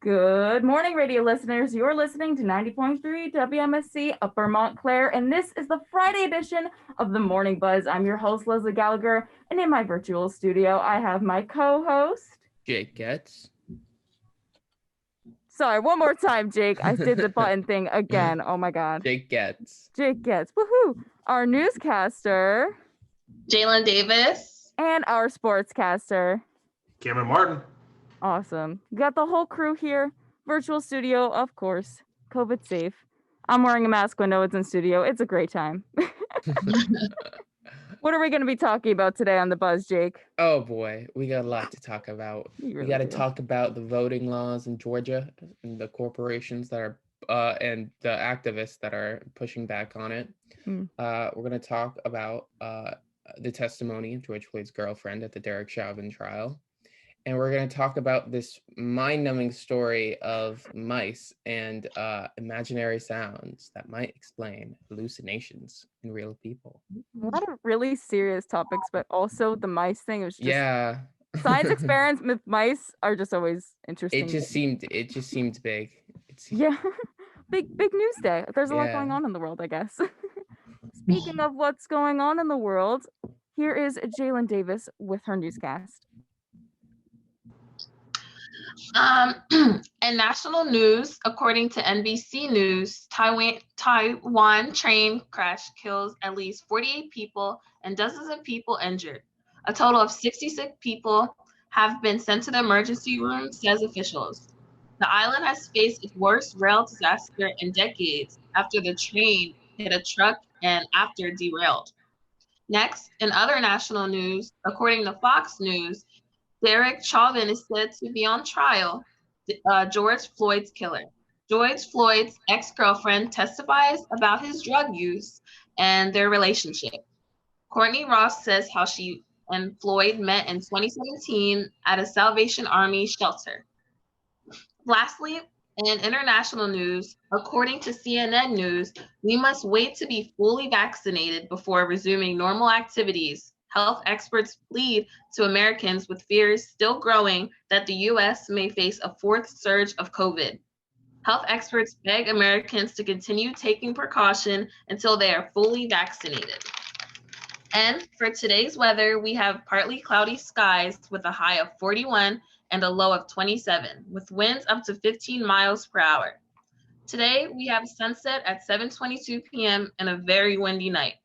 Good morning, radio listeners. You're listening to 90.3 WMSC Upper Montclair, and this is the Friday edition of the Morning Buzz. I'm your host, Leslie Gallagher, and in my virtual studio, I have my co-host, Jake Goetz. Sorry, one more time, Jake. I did the button thing again. Oh my God. Jake Goetz. Jake Goetz. Woohoo! Our newscaster, Jalen Davis. and our sportscaster, Cameron Martin. Awesome. Got the whole crew here. Virtual studio, of course. COVID safe. I'm wearing a mask when no one's in studio. It's a great time. What are we going to be talking about today on the Buzz, Jake? Oh boy, we got a lot to talk about. We got to talk about the voting laws in Georgia and the corporations that are and the activists that are pushing back on it. We're going to talk about the testimony of George Floyd's girlfriend at the Derek Chauvin trial. And we're going to talk about this mind-numbing story of mice and imaginary sounds that might explain hallucinations in real people. A lot of really serious topics, but also the mice thing was just... Yeah. Science experiments with mice are just always interesting. It just seemed big. Yeah. Big news day. There's a lot going on in the world, I guess. Speaking of what's going on in the world, here is Jalen Davis with her newscast. In national news, according to NBC News, Taiwan train crash kills at least 48 people and dozens of people injured. A total of 66 people have been sent to the emergency room, says officials. The island has faced its worst rail disaster in decades after the train hit a truck and after derailed. Next, in other national news, according to Fox News, Derek Chauvin is said to be on trial, George Floyd's killer. George Floyd's ex-girlfriend testifies about his drug use and their relationship. Courtney Ross says how she and Floyd met in 2017 at a Salvation Army shelter. Lastly, in international news, according to CNN News, we must wait to be fully vaccinated before resuming normal activities. Health experts plead to Americans with fears still growing that the U.S. may face a fourth surge of COVID. Health experts beg Americans to continue taking precaution until they are fully vaccinated. And for today's weather, we have partly cloudy skies with a high of 41 and a low of 27, with winds up to 15 miles per hour. Today, we have sunset at 7:22 p.m. and a very windy night.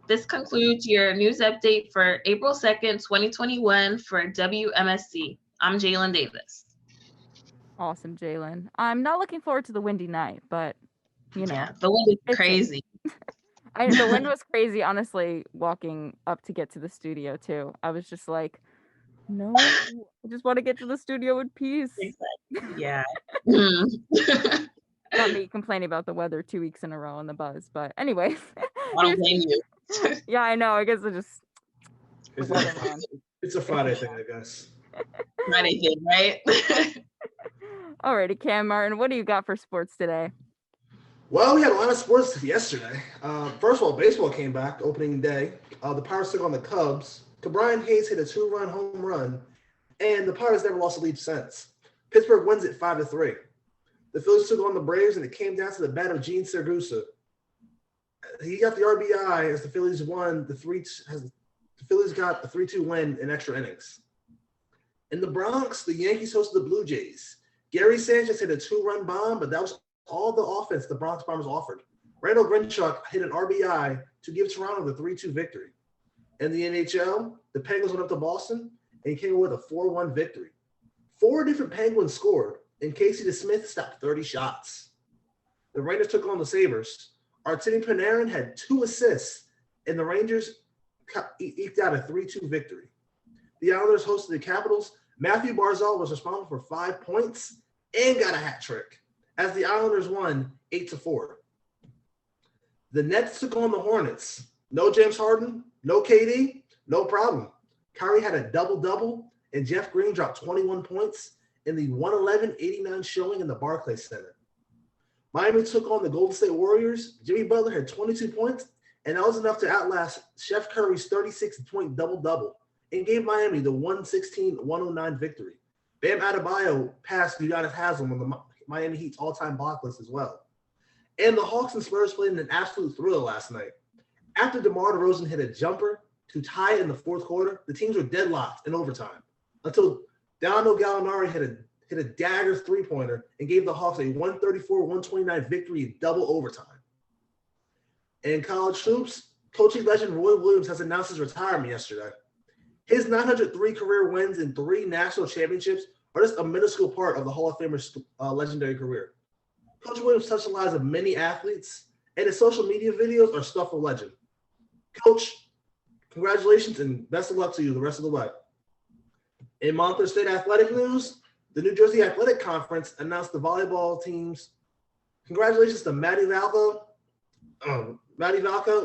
This concludes your news update for April 2nd, 2021 for WMSC. I'm Jalen Davis. Awesome, Jalen. I'm not looking forward to the windy night, but, you know. Yeah, the wind is crazy. The wind was crazy, honestly, walking up to get to the studio, too. I was just like, no, I just want to get to the studio in peace. Exactly. Yeah. Not me complaining about the weather 2 weeks in a row on the Buzz, but anyways. I don't blame you. Yeah, I know. I guess I just... It's a Friday thing, I guess. Friday thing, right? Alrighty, Cam Martin, what do you got for sports today? Well, we had a lot of sports yesterday. First of all, baseball came back opening day. The Pirates took on the Cubs. Brian Hayes hit a 2-run home run, and the Pirates never lost a lead since. Pittsburgh wins it 5-3. The Phillies took on the Braves, and it came down to the bat of Gene Saragusa. He got the RBI as the Phillies won. The Phillies got a 3-2 win in extra innings. In the Bronx, the Yankees hosted the Blue Jays. Gary Sanchez hit a 2-run bomb, but that was all the offense the Bronx Bombers offered. Randall Grichuk hit an RBI to give Toronto the 3-2 victory. In the NHL, the Penguins went up to Boston and came away with a 4-1 victory. 4 different Penguins scored, and Casey DeSmith stopped 30 shots. The Rangers took on the Sabres. Artemi Panarin had 2 assists, and the Rangers eked out a 3-2 victory. The Islanders hosted the Capitals. Matthew Barzal was responsible for 5 points and got a hat trick, as the Islanders won 8-4. The Nets took on the Hornets. No James Harden, no KD, no problem. Kyrie had a double-double, and Jeff Green dropped 21 points in the 111-89 showing in the Barclays Center. Miami took on the Golden State Warriors. Jimmy Butler had 22 points, and that was enough to outlast Steph Curry's 36-point double-double and gave Miami the 116-109 victory. Bam Adebayo passed Udonis Haslem on the Miami Heat's all-time block list as well. And the Hawks and Spurs played in an absolute thriller last night. After DeMar DeRozan hit a jumper to tie it in the fourth quarter, the teams were deadlocked in overtime until Danilo Gallinari hit a dagger three-pointer and gave the Hawks a 134-129 victory in double overtime. In college hoops, coaching legend Roy Williams has announced his retirement yesterday. His 903 career wins and 3 national championships are just a minuscule part of the Hall of Famer's legendary career. Coach Williams touched the lives of many athletes, and his social media videos are stuff of legend. Coach, congratulations and best of luck to you the rest of the way. In Monmouth State athletic news, the New Jersey Athletic Conference announced the volleyball teams. Congratulations to Maddie Valka,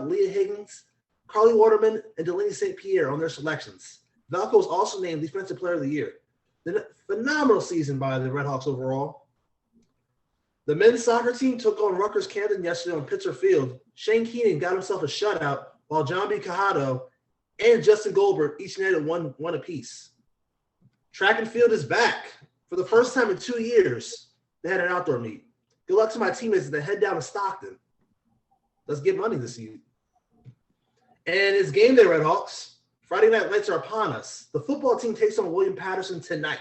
Leah Higgins, Carly Waterman, and Delaney St. Pierre on their selections. Valka was also named Defensive Player of the Year. Phenomenal season by the Redhawks overall. The men's soccer team took on Rutgers Camden yesterday on Pitzer Field. Shane Keenan got himself a shutout, while John B. Cajado and Justin Goldberg each netted one apiece. Track and field is back. For the first time in 2 years, they had an outdoor meet. Good luck to my teammates as they head down to Stockton. Let's get money this year. And it's game day, Redhawks. Friday night lights are upon us. The football team takes on William Patterson tonight.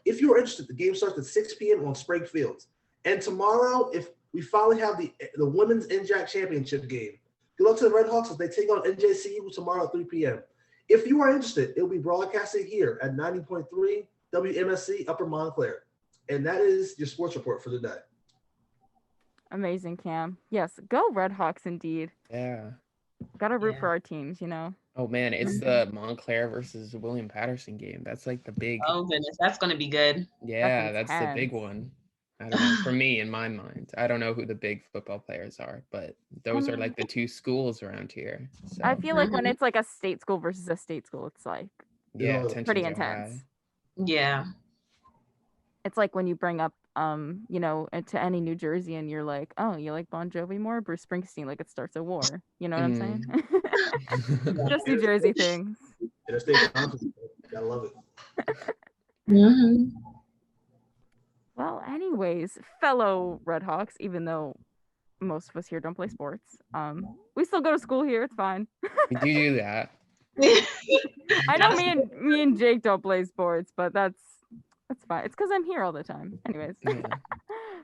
If you are interested, the game starts at 6 p.m. on Sprague Field. And tomorrow, if we finally have the Women's NJAC Championship game, good luck to the Redhawks as they take on NJCU tomorrow at 3 p.m. If you are interested, it will be broadcasted here at 90.3 WMSC Upper Montclair. And that is your sports report for the day. Amazing, Cam. Yes, go Redhawks indeed. Yeah. Gotta root for our teams, you know. Oh man, it's the Montclair versus William Patterson game. That's like the big. Oh goodness, that's gonna be good. Yeah, that's the big one. I don't know. For me, in my mind, I don't know who the big football players are, but those are like the two schools around here. So. I feel like when it's like a state school versus a state school, it's like pretty intense. Yeah. It's like when you bring up you know, to any New Jersey and you're like, oh, you like Bon Jovi more? Bruce Springsteen, like it starts a war. You know what I'm saying? Just New Jersey things. Interstate conference. I love it. Mm-hmm. Well, anyways, fellow Redhawks, even though most of us here don't play sports, we still go to school here. It's fine. We do that. I know me and Jake don't play sports, but that's fine. It's because I'm here all the time. Anyways,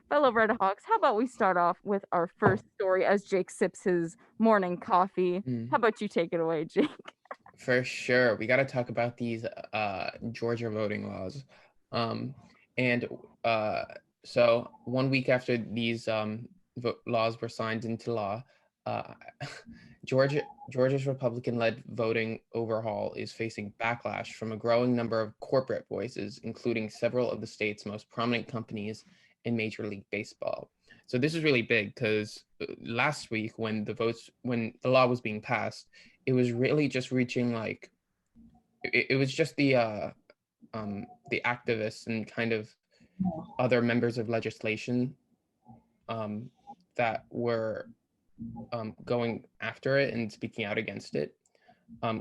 fellow Redhawks, how about we start off with our first story as Jake sips his morning coffee. How about you take it away, Jake? For sure. We got to talk about these Georgia voting laws. So 1 week after these laws were signed into law, Georgia's Republican-led voting overhaul is facing backlash from a growing number of corporate voices, including several of the state's most prominent companies in Major League Baseball. So this is really big because last week when the law was being passed, it was really just reaching like, it was just the activists and kind of other members of legislation that were going after it and speaking out against it.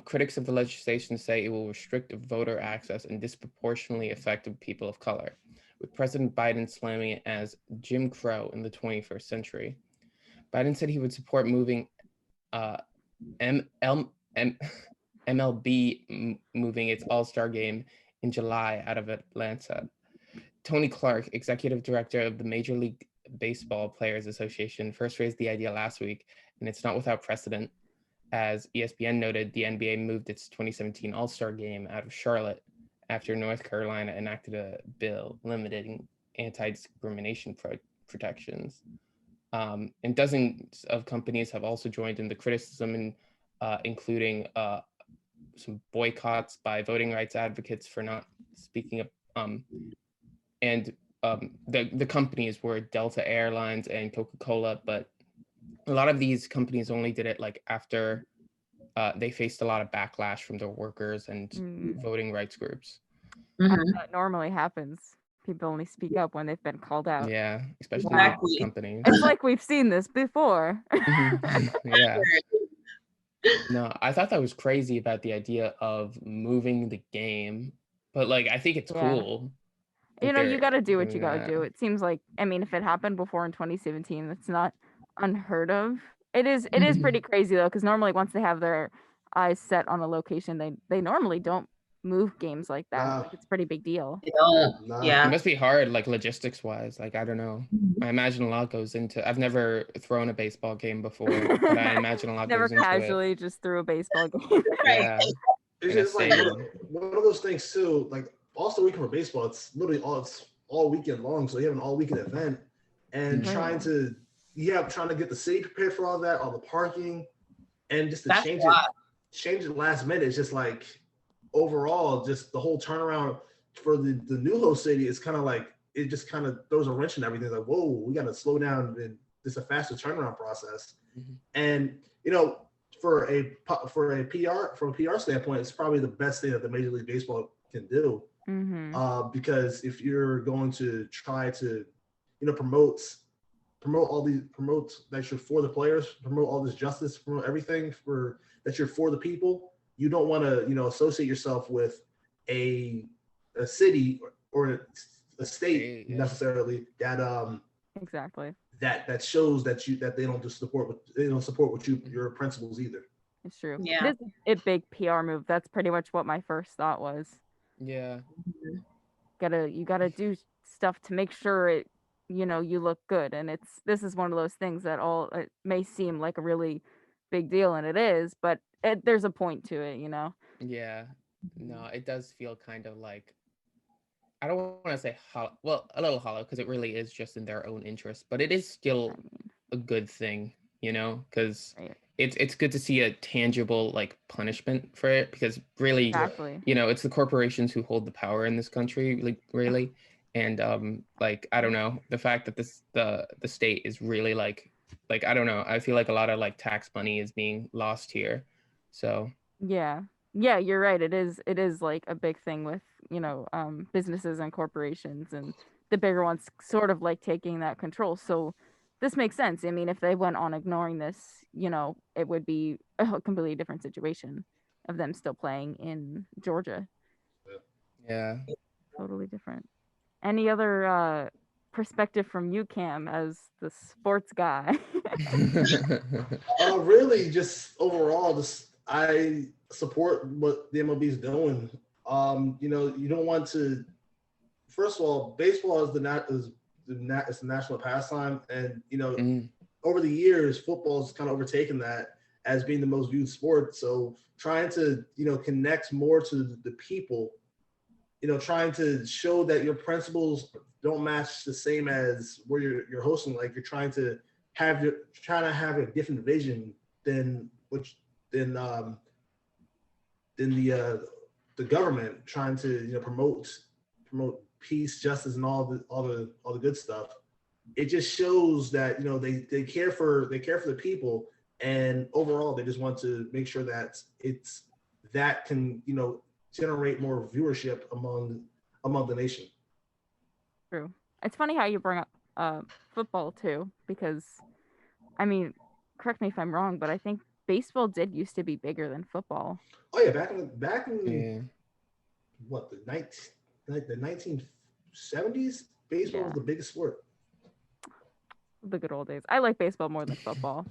Critics of the legislation say it will restrict voter access and disproportionately affect people of color, with President Biden slamming it as Jim Crow in the 21st century. Biden said he would support moving MLB moving its All-Star game in July out of Atlanta. Tony Clark, executive director of the Major League Baseball Players Association, first raised the idea last week, and it's not without precedent. As ESPN noted, the NBA moved its 2017 All-Star game out of Charlotte after North Carolina enacted a bill limiting anti-discrimination protections. And dozens of companies have also joined in the criticism, including some boycotts by voting rights advocates for not speaking up. The companies were Delta Airlines and Coca-Cola, but a lot of these companies only did it like after they faced a lot of backlash from their workers and voting rights groups. That normally happens. People only speak up when they've been called out. Yeah, especially companies. It's like we've seen this before. Yeah. No, I thought that was crazy about the idea of moving the game, but like I think it's cool. You know, you got to do what you got to do. It seems like, I mean, if it happened before in 2017, that's not unheard of. It is pretty crazy though, because normally once they have their eyes set on a location, they normally don't move games like that. Nah. Like, it's a pretty big deal. Nah. Yeah. It must be hard, like logistics wise. Like, I don't know. I imagine a lot goes into. I've never thrown a baseball game before, but I imagine a lot Never goes into it. casually just threw a baseball game. Yeah. It's In a just like stadium. one of those things too. Like also weekend for baseball, it's literally all weekend long. So you have an all weekend event, and Mhm. trying to get the city prepared for all that, all the parking, and just to That's change a lot. it last minute. It's just like overall, just the whole turnaround for the new host city is kind of like it just kind of throws a wrench in everything. It's like, whoa, we got to slow down and this is a faster turnaround process. Mhm. And you know, for a PR standpoint, it's probably the best thing that the Major League Baseball can do. Mm-hmm. Because if you're going to try to, promote that you're for the players, promote all this justice, promote everything that you're for the people, you don't want to, associate yourself with a city or a state necessarily that Exactly. that shows that they don't support your principles either. It's true. Yeah. It is a big PR move. That's pretty much what my first thought was. Yeah. You gotta do stuff to make sure it, you look good. And this is one of those things that it may seem like a really big deal, and it is, but there's a point to it, Yeah. No, it does feel kind of like, I don't want to say hollow, well, a little hollow, because it really is just in their own interest, but it is still a good thing, because right. it's good to see a tangible like punishment for it, because really, Exactly. it's the corporations who hold the power in this country, like really, and like I don't know, the fact that the state is really like I don't know, I feel like a lot of like tax money is being lost here, so. Yeah, you're right. It is like a big thing with, businesses and corporations, and the bigger ones sort of like taking that control. So this makes sense. I mean, if they went on ignoring this, it would be a completely different situation of them still playing in Georgia. Yeah. Totally different. Any other perspective from you, Cam, as the sports guy? Really, just overall, I support what the MLB is doing. You don't want to. First of all, baseball is it's the national pastime, and over the years, football has kind of overtaken that as being the most viewed sport. So trying to connect more to the people, trying to show that your principles don't match the same as where you're hosting. Like you're trying to have a different vision than the government, trying to promote peace, justice, and all the good stuff. It just shows that they care for the people, and overall they just want to make sure that that can generate more viewership among the nation. True. It's funny how you bring up football too, because I mean, correct me if I'm wrong, but I think baseball did used to be bigger than football. Oh yeah, back in what, the 1970s, baseball was the biggest sport. The good old days. I like baseball more than football.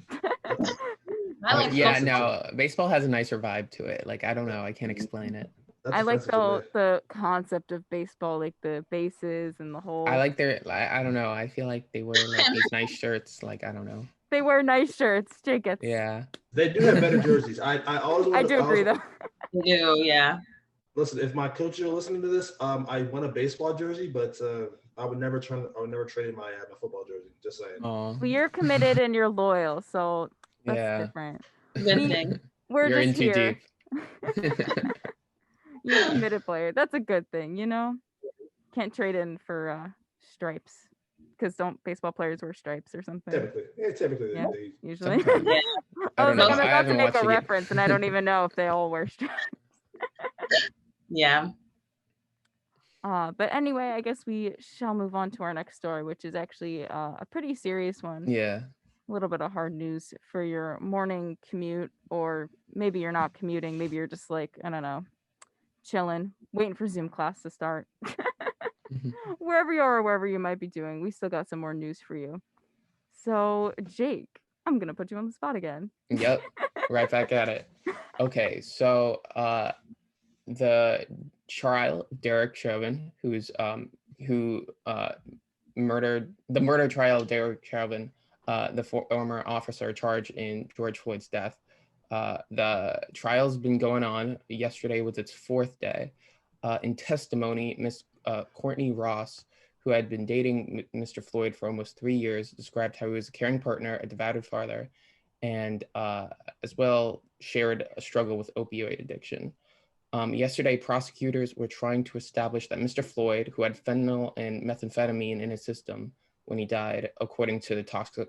Baseball has a nicer vibe to it. Like, I don't know, I can't explain it. I like the concept of baseball, like the bases and the whole. I like I don't know, I feel like they wear like these nice shirts. Like, I don't know. They wear nice shirts, Jacob. Yeah. They do have better jerseys. I do agree though. They do, yeah. Listen, if my coach are listening to this, I want a baseball jersey, but I would never trade my football jersey. Just saying. Well, you're committed and you're loyal, so that's different. Good thing. You're in too here. deep. You're a committed player. That's a good thing, Can't trade in for stripes, because don't baseball players wear stripes or something? Typically, yeah, they usually. Yeah. I was like, I'm about to make a reference, and I don't even know if they all wear stripes. Yeah. But anyway, I guess we shall move on to our next story, which is actually a pretty serious one. Yeah. A little bit of hard news for your morning commute, or maybe you're not commuting. Maybe you're just like, I don't know, chilling, waiting for Zoom class to start. wherever you are or wherever you might be doing, we still got some more news for you. So, Jake, I'm going to put you on the spot again. Yep, right back at it. Okay, so the trial, Derek Chauvin, who murder trial of Derek Chauvin, the former officer charged in George Floyd's death. The trial's been going on. Yesterday was its fourth day. In testimony, Miss Courtney Ross, who had been dating Mr. Floyd for almost 3 years, described how he was a caring partner, a devoted father, and as well shared a struggle with opioid addiction. Yesterday, prosecutors were trying to establish that Mr. Floyd, who had fentanyl and methamphetamine in his system when he died, according to the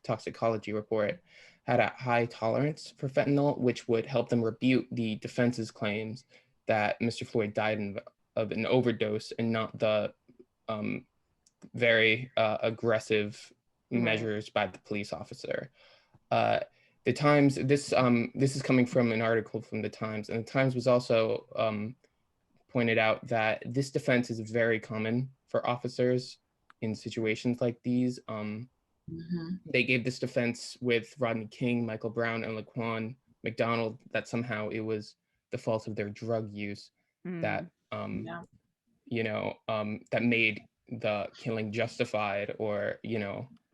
toxicology report, had a high tolerance for fentanyl, which would help them refute the defense's claims that Mr. Floyd died of an overdose and not the very aggressive measures by the police officer. The Times, this is coming from an article from the Times, and the Times was also pointed out that this defense is very common for officers in situations like these. They gave this defense with Rodney King, Michael Brown, and Laquan McDonald, that somehow it was the fault of their drug use that that made the killing justified, or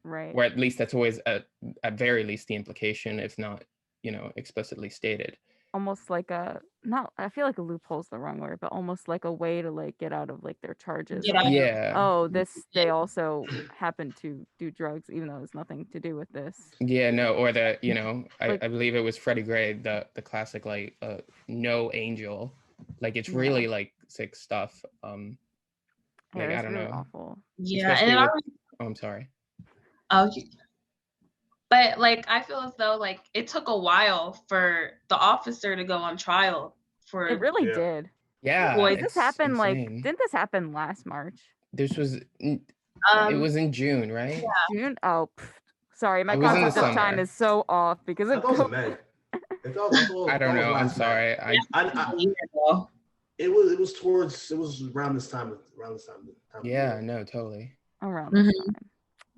right, or at least that's always at very least the implication, if not explicitly stated. Almost like I feel like a loophole is the wrong word, but almost like a way to like get out of like their charges. Yeah. Oh, they also happen to do drugs, even though it's nothing to do with this. Yeah, no, or the I believe it was Freddie Gray, the classic like no angel, like it's really like sick stuff. Like I don't really know. Awful. Yeah, and I'm sorry. Oh, but like I feel as though like it took a while for the officer to go on trial for. It really did. Yeah. Boy, this happened didn't this happen last March? This was it was in June, right? Yeah. June. Oh, sorry, my concept of time is so off because it was May. I don't know. I'm sorry. It was around this time. Yeah, no, totally. Around this time.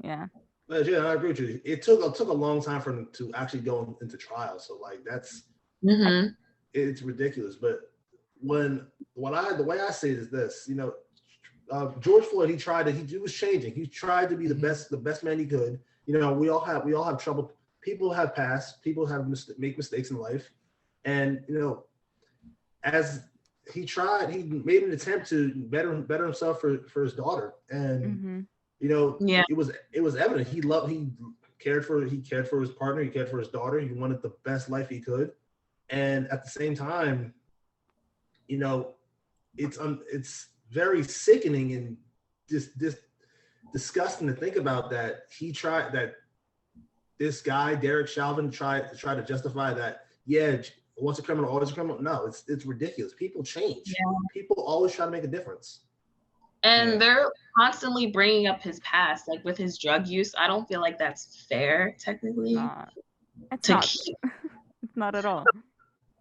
Yeah. But yeah, I agree with you. It took a long time for them to actually go into trial. So like that's it's ridiculous. But the way I see it is this, George Floyd, he was changing. He tried to be the best man he could. We all have trouble. People have passed. People make mistakes in life, and as he made an attempt to better himself for his daughter, and it was evident he cared for his partner, he cared for his daughter, he wanted the best life he could, and at the same time, it's very sickening and just disgusting to think about that this guy Derek Chauvin tried to justify that once a criminal, always a criminal. No, it's ridiculous. People change. Yeah. People always try to make a difference. And they're constantly bringing up his past, like with his drug use. I don't feel like that's fair, technically. It's not at all.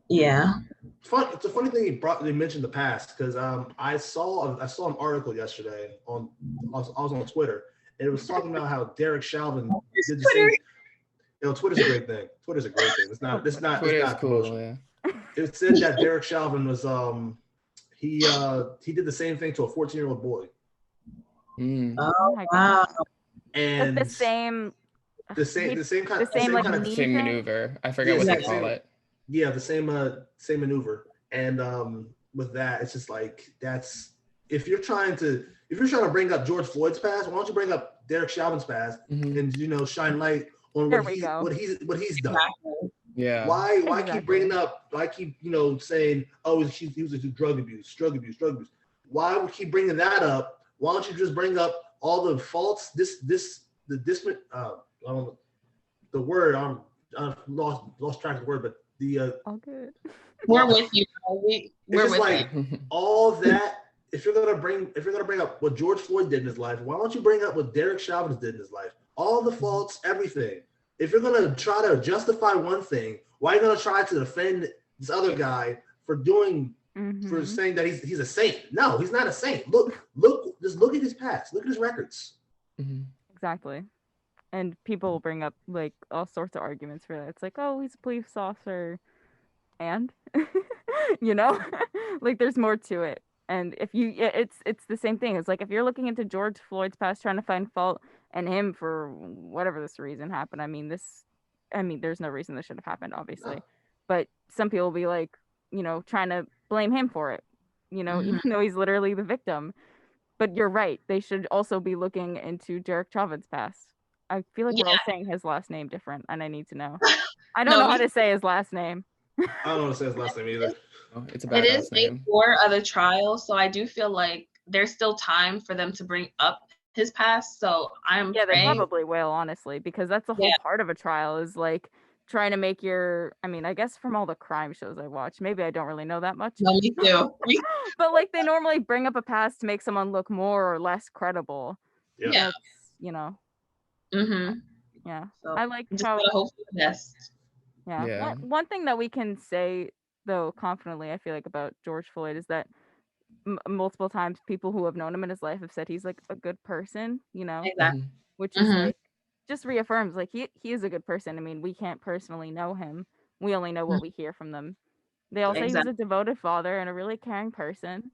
Yeah. It's a funny thing they mentioned the past, because I saw an article yesterday I was on Twitter, and it was talking about how Derek Chauvin did the same. Twitter's a great thing. It's not cool. Yeah. It said that Derek Chauvin was he did the same thing to a 14-year-old boy. Oh wow! And the same maneuver. I forget what they call it. Yeah, the same maneuver. And with that, it's just like if you're trying to bring up George Floyd's past, why don't you bring up Derek Chauvin's past and shine light on what he's done. Yeah. Why keep bringing up? Why keep saying, oh, he was into drug abuse? Why would keep bringing that up? Why don't you just bring up all the faults? The word I've lost track of the word, but all good. We're with you. We're with like you. All that. If you're gonna bring up what George Floyd did in his life, why don't you bring up what Derek Chauvin did in his life? All the faults, everything. If you're gonna try to justify one thing, why are you gonna try to defend this other guy for doing for saying that he's a saint. No, he's not a saint. Just look at his past. Look at his records. Exactly. And people will bring up like all sorts of arguments for that. It's like, oh, he's a police officer, and like there's more to it. And if it's the same thing. It's like if you're looking into George Floyd's past, trying to find fault in him for whatever this reason happened. There's no reason this should have happened, obviously. But some people will be like, trying to blame him for it, even though he's literally the victim. But you're right. They should also be looking into Derek Chauvin's past. I feel like we're all saying his last name different, and I need to know. I don't know how to say his last name. I don't know how to say his last name either. It's a bad last name. Day 4 of the trial, so I do feel like there's still time for them to bring up his past. So I'm praying. They probably will, honestly, because that's the whole part of a trial is like trying to make I guess from all the crime shows I watch, maybe I don't really know that much. No, me too. But like they normally bring up a past to make someone look more or less credible. Yeah. Yeah. So I like how hope for the best. Yeah. One thing that we can say though confidently, I feel like about George Floyd is that multiple times people who have known him in his life have said he's like a good person, Exactly. Which is like just reaffirms like he is a good person. I mean, we can't personally know him. We only know what we hear from them. They all say he's a devoted father and a really caring person,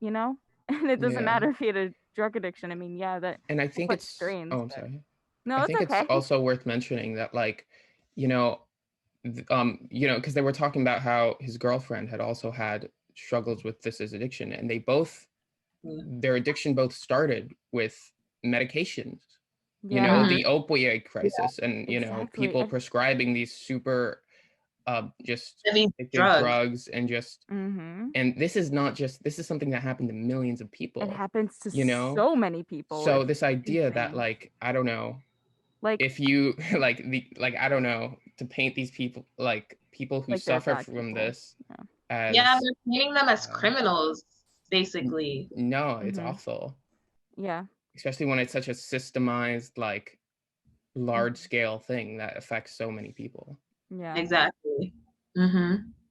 and it doesn't matter if he had a drug addiction. I mean, and I think it's strains. I'm sorry. No, I think okay. It's also worth mentioning that like, because they were talking about how his girlfriend had also had struggles with this addiction, and they both their addiction both started with medications. The opioid crisis, and people prescribing these super just drugs and just and this is something that happened to millions of people. It happens to so many people. So this idea that like, I don't know, like if you I don't know, to paint these people like people who suffer from this as they're painting them as criminals basically. No, it's awful. Yeah. Especially when it's such a systemized, like, large-scale thing that affects so many people. Yeah. Exactly.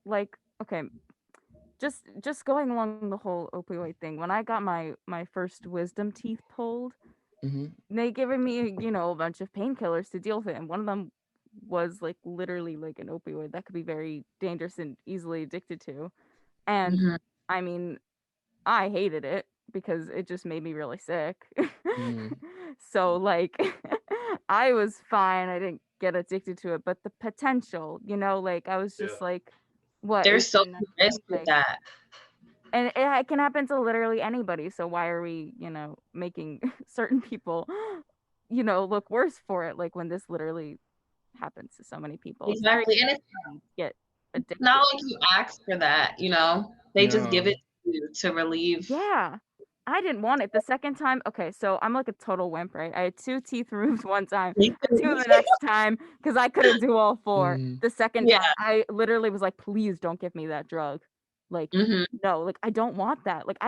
Like, okay, just going along the whole opioid thing. When I got my first wisdom teeth pulled, they given me, a bunch of painkillers to deal with it, and one of them was like literally like an opioid that could be very dangerous and easily addicted to. And I mean, I hated it because it just made me really sick. So like I was fine. I didn't get addicted to it, but the potential, like I was just like, what? There's so much risk with that. And it can happen to literally anybody. So why are we, making certain people, look worse for it? Like when this literally happens to so many people. Exactly. And get addicted. Not like you ask for that, they just give it to you to relieve. Yeah. I didn't want it the second time. Okay, so I'm like a total wimp, right? I had 2 teeth removed one time, 2 the next time, because I couldn't do all 4. The second time, I literally was like, please don't give me that drug. Like, no, like, I don't want that. Like,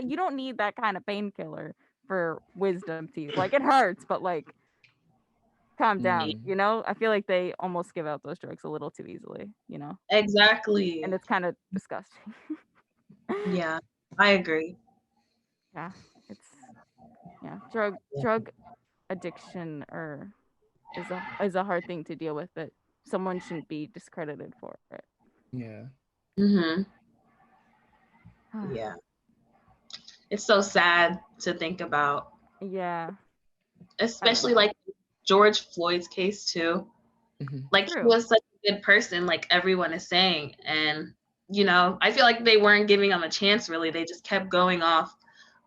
you don't need that kind of painkiller for wisdom teeth. Like, it hurts, but like, calm down, I feel like they almost give out those drugs a little too easily, Exactly. And it's kind of disgusting. Yeah, I agree. Yeah, drug addiction is a hard thing to deal with, but someone shouldn't be discredited for it. Yeah. Yeah. It's so sad to think about. Yeah. Especially like George Floyd's case too. Like he was such a good person, like everyone is saying, and I feel like they weren't giving him a chance really. They just kept going off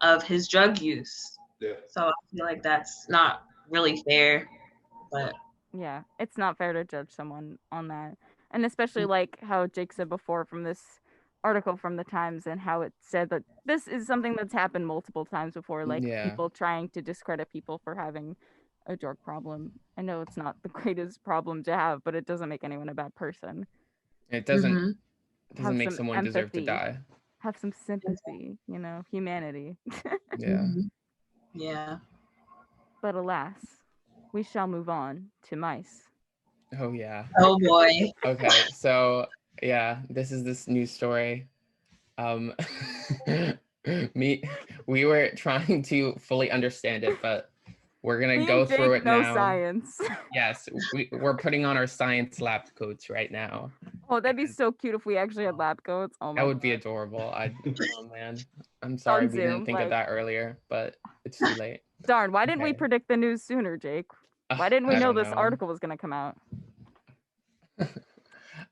of his drug use. Yeah. So I feel like that's not really fair. But yeah, it's not fair to judge someone on that. And especially like how Jake said before from this article from the Times, and how it said that this is something that's happened multiple times before, like people trying to discredit people for having a drug problem. I know it's not the greatest problem to have, but it doesn't make anyone a bad person. It doesn't make someone deserve to die. Have some sympathy, humanity. Yeah. Yeah. But alas, we shall move on to mice. Oh yeah. Oh boy. Okay, so yeah, this news story. Um, we were trying to fully understand it, but we're gonna go through it now. Science. Yes, we're putting on our science lab coats right now. Oh, that'd be so cute if we actually had lab coats. Oh my That would be adorable. Oh man, I'm sorry we didn't think of that earlier, but it's too late. Darn, why didn't we predict the news sooner, Jake? Why didn't we know this article was gonna come out?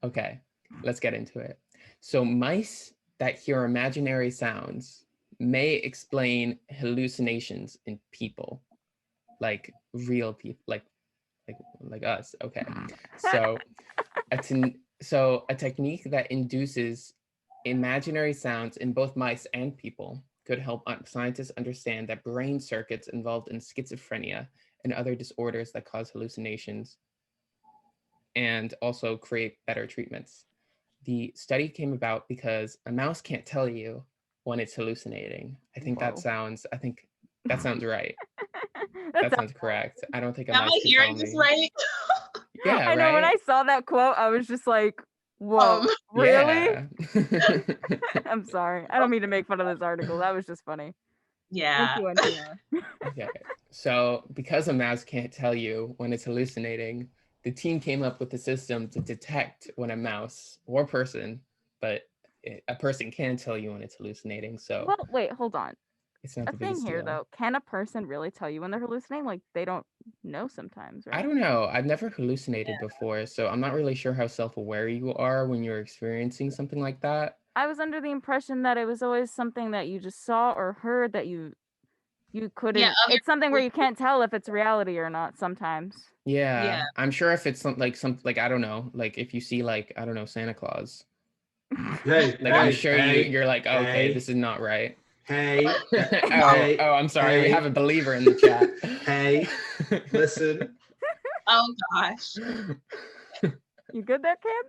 Okay, let's get into it. So mice that hear imaginary sounds may explain hallucinations in people, like real people, like us. Okay, so a technique that induces imaginary sounds in both mice and people could help scientists understand that brain circuits involved in schizophrenia and other disorders that cause hallucinations, and also create better treatments. The study came about because a mouse can't tell you when it's hallucinating. I think that sounds right. That sounds correct. I don't think a mouse can tell me. Right? Yeah, I know. When I saw that quote, I was just like, whoa, really? Yeah. I'm sorry. I don't mean to make fun of this article. That was just funny. Yeah. Thank you, NPR. Okay. So because a mouse can't tell you when it's hallucinating, the team came up with a system to detect when a mouse or person, but a person can tell you when it's hallucinating. So well, wait, hold on. It's not a thing here, though. Can a person really tell you when they're hallucinating? Like, they don't know sometimes, right? I don't know. I've never hallucinated before, so I'm not really sure how self-aware you are when you're experiencing something like that. I was under the impression that it was always something that you just saw or heard that you couldn't. Yeah, it's something where you can't tell if it's reality or not sometimes. Yeah. I'm sure if it's like I don't know, like if you see like, I don't know, Santa Claus. I'm sure you're like, okay, this is not right. Hey. I'm sorry. We have a believer in the chat. Hey, listen. Oh gosh. You good there, Cam?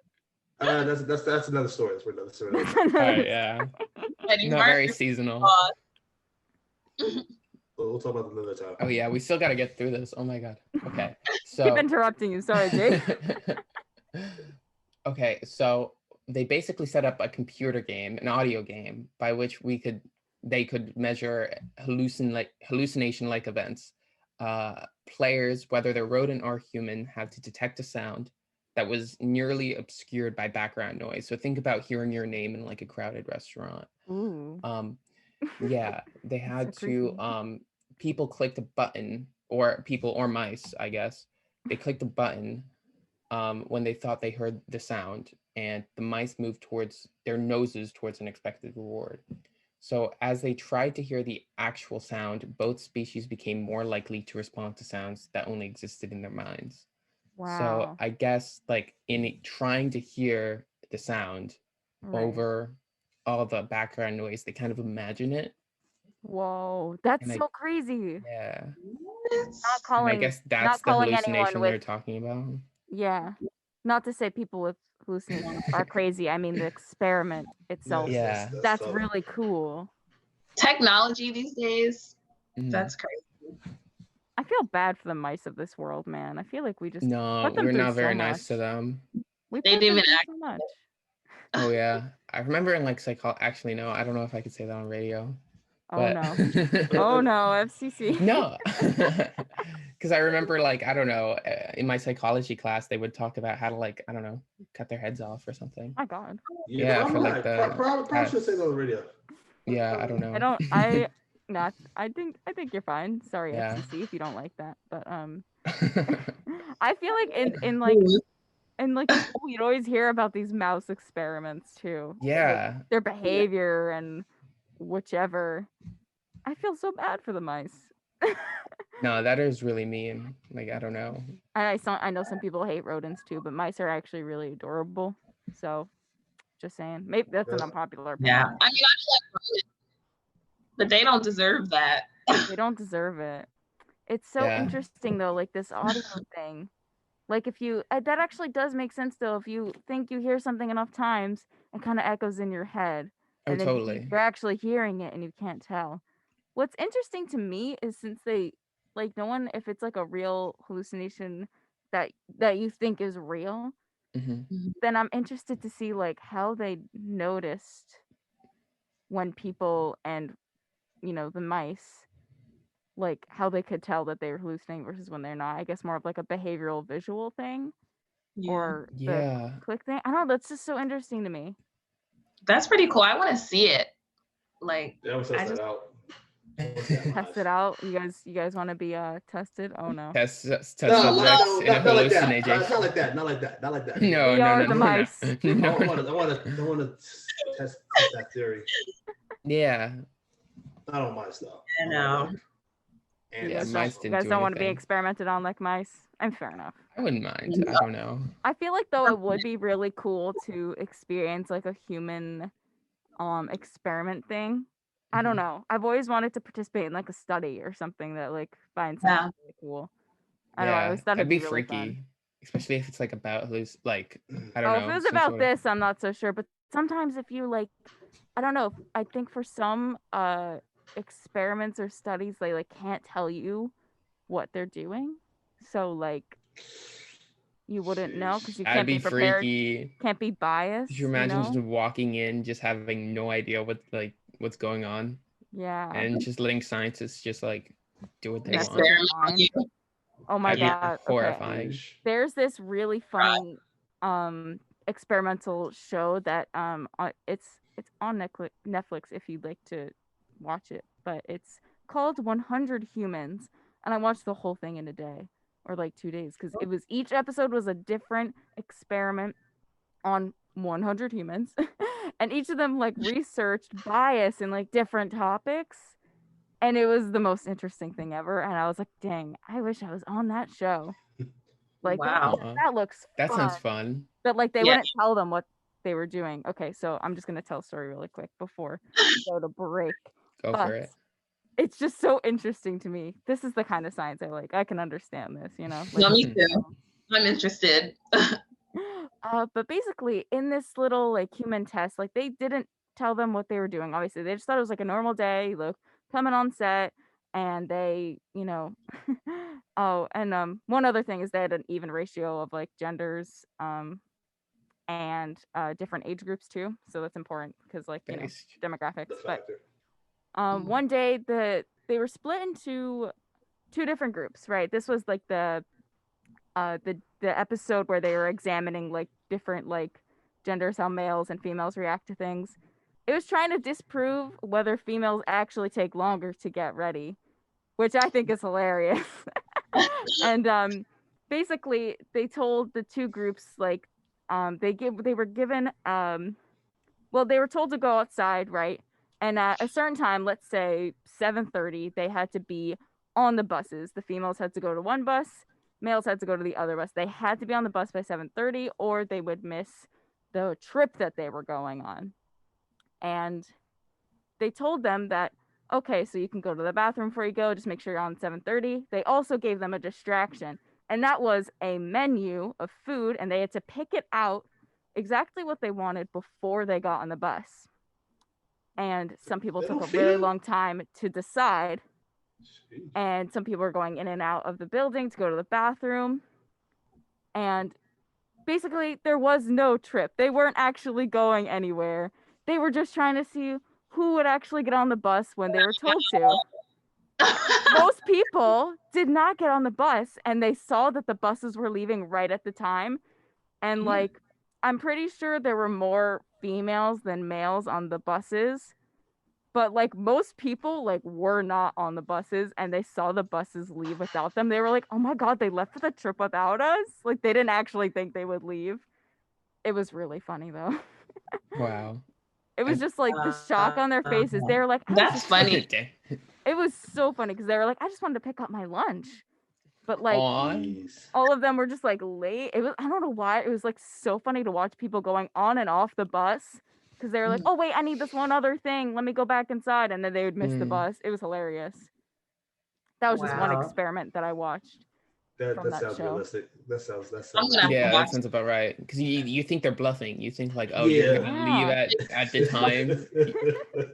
That's another story. That's another story. All right, yeah. Not very seasonal. We'll talk about another time. Oh yeah, we still got to get through this. Oh my god. Okay. So keep interrupting you. Sorry, Jake. Okay, so they basically set up a computer game, an audio game, by which they could measure hallucination-like events. Players, whether they're rodent or human, have to detect a sound that was nearly obscured by background noise. So think about hearing your name in like a crowded restaurant. Ooh. Yeah, they had to people clicked a button, or people or mice, I guess. They clicked a button when they thought they heard the sound, and the mice moved towards their noses towards an expected reward. So as they tried to hear the actual sound, both species became more likely to respond to sounds that only existed in their minds. Wow. So I guess like in trying to hear the sound over all the background noise, they kind of imagine it. Whoa, that's so crazy. Yeah. Not calling, I guess that's the hallucination they're talking about. Yeah. Not to say people with hallucinations are crazy. I mean, the experiment itself. Yeah. That's really cool. Technology these days, that's crazy. I feel bad for the mice of this world, man. I feel like we just we're not very nice to them. They didn't even act so much. Oh yeah, I remember in like actually no, I don't know if I could say that on radio. But... Oh no, FCC. No, because I remember like, I don't know, in my psychology class they would talk about how to like, I don't know, cut their heads off or something. My God. Yeah, for like the probably should say that on the radio. Yeah, I don't know. I think you're fine. Sorry, FCC, if you don't like that. But I feel like in like school, you'd always hear about these mouse experiments too. Yeah. Like, their behavior and whichever. I feel so bad for the mice. No, that is really mean. Like, I don't know. I know some people hate rodents too, but mice are actually really adorable. So, just saying. Maybe that's an unpopular opinion. Yeah, I mean, I like rodents, but they don't deserve that. They don't deserve it. It's so interesting though, like this audio thing. Like if you, that actually does make sense though. If you think you hear something enough times, it kind of echoes in your head. And then totally. You're actually hearing it and you can't tell. What's interesting to me is since they, like no one, if it's like a real hallucination that you think is real, then I'm interested to see like how they noticed when people and, the mice, like how they could tell that they were hallucinating versus when they're not. I guess more of like a behavioral visual thing or the Yeah. click thing. I don't know. That's just so interesting to me. That's pretty cool. I want to see it. Like, Yeah, we'll test that out. Test it out. You guys want to be tested? Oh no. Test No, subjects in not like that. hallucination. Not like that. Not like that. Not like that. No, We are the no. mice. No. I want to test that theory. Yeah. I don't mice though. I know. And Yeah, mice You didn't guys do don't want to be anything. experimented on like mice. I'm fair enough. I wouldn't mind. I don't know. I feel like though it would be really cool to experience like a human experiment thing. I don't know. I've always wanted to participate in like a study or something that like finds something really cool. I don't know. I always thought that'd it'd be really freaky, fun. especially if it's like about like I don't know. If it was some about sort of- this, I'm not so sure. But sometimes if you like, I don't know. I think for some experiments or studies, they like can't tell you what they're doing, so like you wouldn't know because you That'd can't be be prepared, freaky. can't be biased. Could you imagine know? just walking in, just having no idea what's going on, Yeah. and just letting scientists just like do what they Mess want? with your mind. Oh my That'd be god. Okay. horrifying. There's this really funny experimental show that it's on Netflix if you'd like to watch it, but it's called 100 Humans, and I watched the whole thing in a day or like 2 days because it was each episode was a different experiment on 100 humans and each of them like researched bias in like different topics, and it was the most interesting thing ever, and I was like, dang, I wish I was on that show. Like, wow, that looks That fun. sounds fun. But like they wouldn't tell them what they were doing. Okay, so I'm just gonna tell a story really quick before we go to break. Go for it. It's just so interesting to me. This is the kind of science I like. I can understand this, Like, no, me too. I'm interested. But basically, in this little like human test, like they didn't tell them what they were doing. Obviously, they just thought it was like a normal day. Look, coming on set, and they, oh, and one other thing is they had an even ratio of like genders, and different age groups too. So that's important because like Nice. Demographics. But one day they were split into two different groups, right? This was like the episode where they were examining like different like genders, how males and females react to things. It was trying to disprove whether females actually take longer to get ready, which I think is hilarious. And basically they told the two groups like they were given they were told to go outside, right? And at a certain time, let's say 7:30, they had to be on the buses. The females had to go to one bus, males had to go to the other bus. They had to be on the bus by 7:30 or they would miss the trip that they were going on. And they told them that, okay, so you can go to the bathroom before you go, just make sure you're on 7:30. They also gave them a distraction, and that was a menu of food, and they had to pick it out exactly what they wanted before they got on the bus. And some people took a really long time to decide. And some people were going in and out of the building to go to the bathroom. And basically, there was no trip. They weren't actually going anywhere. They were just trying to see who would actually get on the bus when they were told to. Most people did not get on the bus, and they saw that the buses were leaving right at the time. And like, I'm pretty sure there were more females than males on the buses. But like most people like were not on the buses, and they saw the buses leave without them. They were like, oh my God, they left for the trip without us. Like they didn't actually think they would leave. It was really funny though. Wow. It was just like the shock on their faces. They were like, that's funny. It was so funny because they were like, I just wanted to pick up my lunch. But like Aww. all of them were just like late. It was, I don't know why. It was like so funny to watch people going on and off the bus because they were like, oh wait, I need this one other thing. Let me go back inside. And then they would miss the bus. It was hilarious. That was just one experiment that I watched. That sounds show. realistic. That sounds yeah, that sounds about right. Because you think they're bluffing. You think like, oh, you're gonna leave at the time.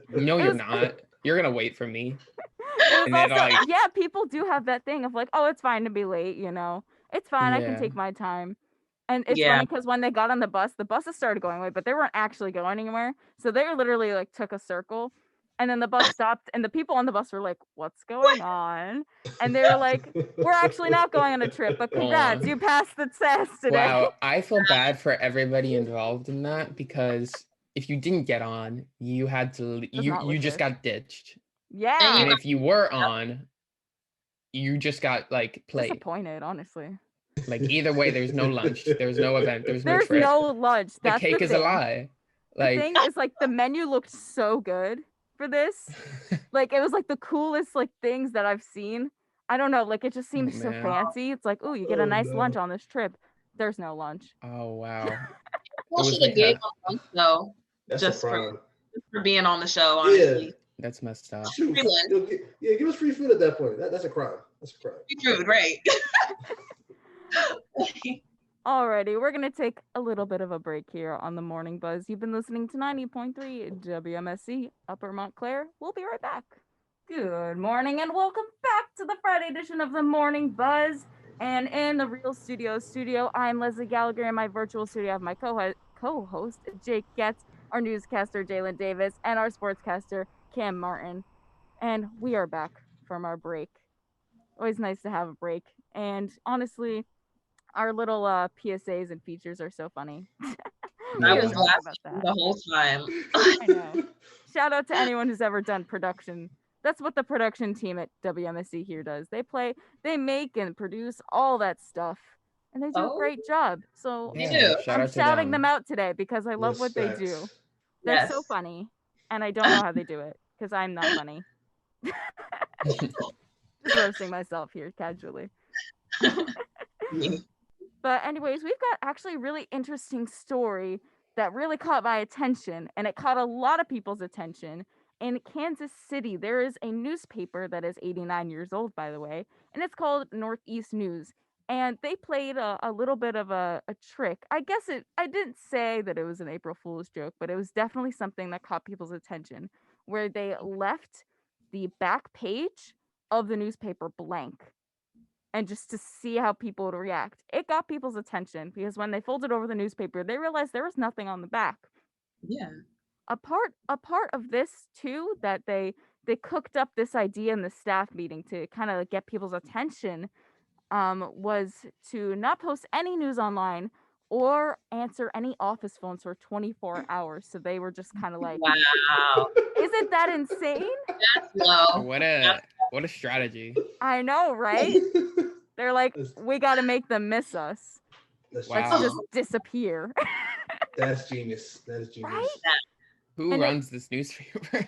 No, you're not. You're gonna wait for me. And also, yeah, people do have that thing of like, oh, it's fine to be late. It's fine. I can take my time. And it's funny because when they got on the buses started going away, but they weren't actually going anywhere. So they literally like took a circle, and then the bus stopped, and the people on the bus were like, "What's going on?" And they were like, "We're actually not going on a trip, but congrats, you passed the test today." Wow, I feel bad for everybody involved in that, because if you didn't get on, you had to you just got ditched. Yeah. And if you were on, you just got like played. Disappointed, honestly. Like either way, there's no lunch, there's no event, there's no trip. There's no lunch. That's the cake is a lie. Like, the thing is, like, the menu looked so good for this. Like, it was like the coolest like things that I've seen. I don't know, like it just seemed so fancy. It's like, oh, you get a nice lunch on this trip. There's no lunch. Oh wow. Well, should have gave them lunch though. That's just for being on the show, honestly. Yeah. That's messed up. Yeah, give us free food at that point. That's a crime. That's a crime. Free food, right? Alrighty, we're gonna take a little bit of a break here on the Morning Buzz. You've been listening to 90.3 WMSC Upper Montclair. We'll be right back. Good morning and welcome back to the Friday edition of the Morning Buzz. And in the Real Studio, I'm Leslie Gallagher. In my virtual studio, I have my co-host Jake Goetz, our newscaster Jalen Davis, and our sportscaster Cam Martin. And we are back from our break. Always nice to have a break. And honestly, our little PSAs and features are so funny. I was laughing the whole time. I know. Shout out to anyone who's ever done production. That's what the production team at WMSC here does. They make and produce all that stuff. And they do a great job. So I'm shouting them out today because I love what they do. They're so funny. And I don't know how they do it because I'm not funny. Just roasting myself here casually. But anyways, we've got actually a really interesting story that really caught my attention, and it caught a lot of people's attention. In Kansas City, there is a newspaper that is 89 years old, by the way, and it's called Northeast News. And they played a little bit of a trick. I didn't say that it was an April Fool's joke, but it was definitely something that caught people's attention, where they left the back page of the newspaper blank. And just to see how people would react. It got people's attention because when they folded over the newspaper, they realized there was nothing on the back. Yeah. A part of this too, that they cooked up this idea in the staff meeting to kind of get people's attention, was to not post any news online or answer any office phones for 24 hours. So they were just kind of like, wow. Isn't that insane? That's low. What a strategy. I know, right? They're like, we got to make them miss us. Let's just disappear. That's genius. That is genius. Right? Who runs this newspaper?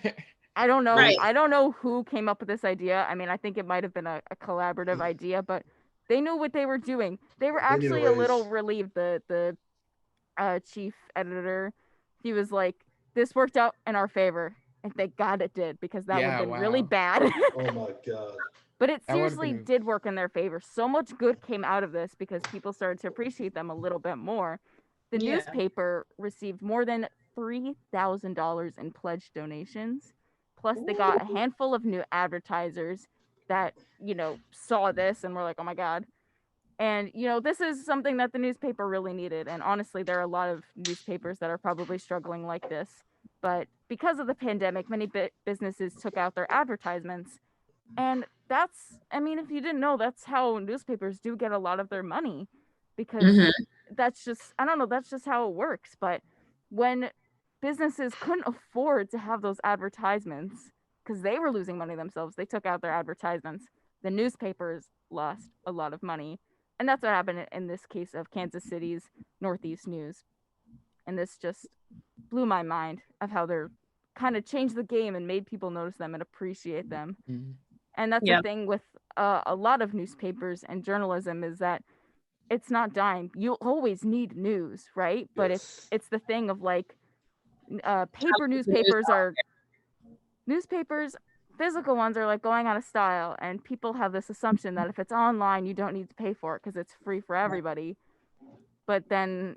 I don't know. Right. I don't know who came up with this idea. I mean, I think it might have been a collaborative idea, but they knew what they were doing. They were actually a little relieved. The chief editor, he was like, this worked out in our favor. And thank God it did, because that would have been really bad. Oh my God. But it seriously did work in their favor. So much good came out of this because people started to appreciate them a little bit more. The newspaper received more than $3,000 in pledged donations. Plus, they got a handful of new advertisers that, saw this and were like, oh my God. And, this is something that the newspaper really needed. And honestly, there are a lot of newspapers that are probably struggling like this. But because of the pandemic, many businesses took out their advertisements. And if you didn't know, that's how newspapers do get a lot of their money. Because that's just how it works. But when businesses couldn't afford to have those advertisements, because they were losing money themselves, they took out their advertisements. The newspapers lost a lot of money. And that's what happened in this case of Kansas City's Northeast News. And this just blew my mind of how they're kind of changed the game and made people notice them and appreciate them. Mm-hmm. And that's the thing with a lot of newspapers and journalism, is that it's not dying. You always need news, right? But it's the thing of like paper newspapers, physical ones are like going out of style, and people have this assumption that if it's online, you don't need to pay for it because it's free for everybody. But then,